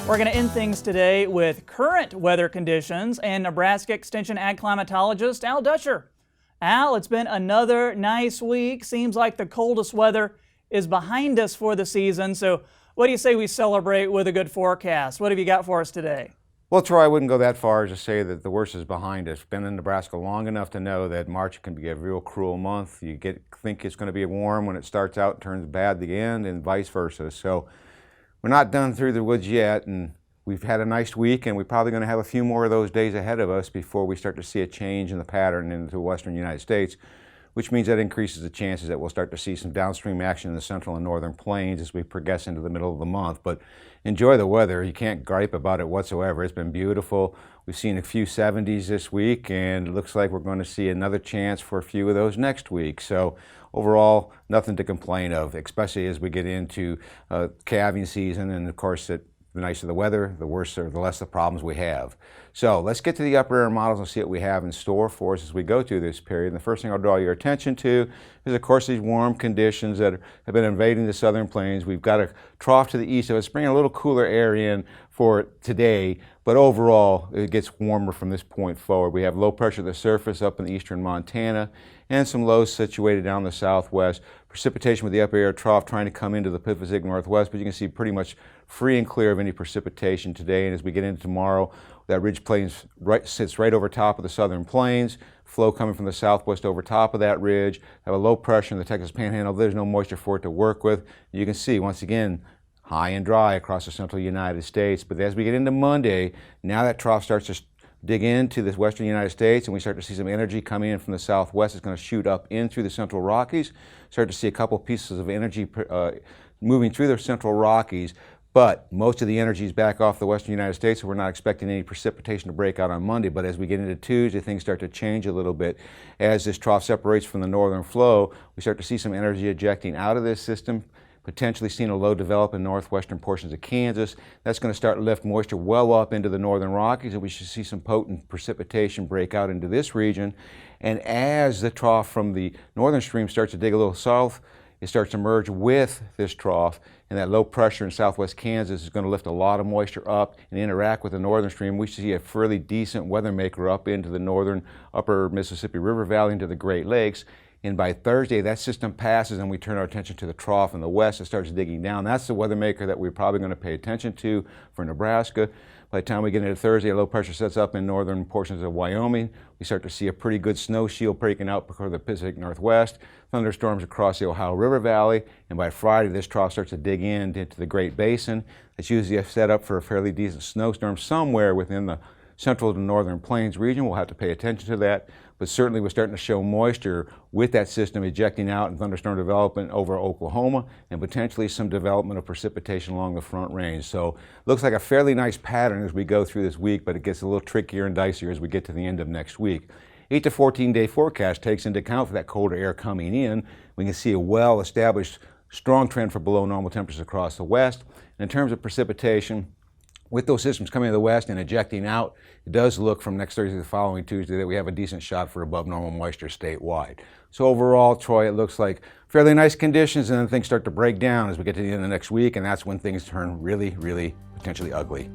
We're going to end things today with current weather conditions and Nebraska Extension Ag Climatologist Al Duscher. Al, it's been another nice week. Seems like the coldest weather is behind us for the season. So what do you say we celebrate with a good forecast? What have you got for us today? Well, Troy, I wouldn't go that far as to say that the worst is behind us. Been in Nebraska long enough to know that March can be a real cruel month. You think it's going to be warm when it starts out, turns bad at the end, and vice versa. So we're not done through the woods yet, and we've had a nice week, and we're probably going to have a few more of those days ahead of us before we start to see a change in the pattern into the western United States, which means that increases the chances that we'll start to see some downstream action in the central and northern plains as we progress into the middle of the month. But enjoy the weather. You can't gripe about it whatsoever. It's been beautiful. We've seen a few 70s this week, and it looks like we're going to see another chance for a few of those next week. So overall, nothing to complain of, especially as we get into calving season, and of course the nicer the weather, the worse or the less the problems we have. So let's get to the upper air models and see what we have in store for us as we go through this period. And the first thing I'll draw your attention to is, of course, these warm conditions that have been invading the southern plains. We've got a trough to the east of us, bringing a little cooler air in for today, but overall it gets warmer from this point forward. We have low pressure at the surface up in the eastern Montana and some lows situated down the southwest. Precipitation with the upper air trough trying to come into the Pacific Northwest, but you can see pretty much free and clear of any precipitation today. And as we get into tomorrow, that ridge plains sits right over top of the southern plains. Flow coming from the southwest over top of that ridge. Have a low pressure in the Texas Panhandle. There's no moisture for it to work with. You can see once again high and dry across the central United States. But as we get into Monday, now that trough starts to dig into the western United States, and we start to see some energy coming in from the southwest. It's going to shoot up in through the central Rockies. Start to see a couple pieces of energy moving through the central Rockies. But most of the energy is back off the western United States, so we're not expecting any precipitation to break out on Monday. But as we get into Tuesday, things start to change a little bit. As this trough separates from the northern flow, we start to see some energy ejecting out of this system, potentially seeing a low develop in northwestern portions of Kansas. That's going to start to lift moisture well up into the northern Rockies, and we should see some potent precipitation break out into this region. And as the trough from the northern stream starts to dig a little south, it starts to merge with this trough, and that low pressure in southwest Kansas is going to lift a lot of moisture up and interact with the northern stream. We see a fairly decent weather maker up into the northern upper Mississippi River Valley into the Great Lakes. And by Thursday, that system passes and we turn our attention to the trough in the west. It starts digging down. That's the weather maker that we're probably going to pay attention to for Nebraska. By the time we get into Thursday, low pressure sets up in northern portions of Wyoming. We start to see a pretty good snow shield breaking out because of the Pacific Northwest. Thunderstorms across the Ohio River Valley. And by Friday, this trough starts to dig into the Great Basin. It's usually a setup for a fairly decent snowstorm somewhere within the central to northern plains region. We'll have to pay attention to that. But certainly we're starting to show moisture with that system ejecting out and thunderstorm development over Oklahoma, and potentially some development of precipitation along the Front Range. So looks like a fairly nice pattern as we go through this week, but it gets a little trickier and dicier as we get to the end of next week. 8 to 14 day forecast takes into account for that colder air coming in. We can see a well-established strong trend for below normal temperatures across the west. And in terms of precipitation, with those systems coming to the west and ejecting out, it does look from next Thursday to the following Tuesday that we have a decent shot for above normal moisture statewide. So overall, Troy, it looks like fairly nice conditions, and then things start to break down as we get to the end of next week, and that's when things turn really, really potentially ugly.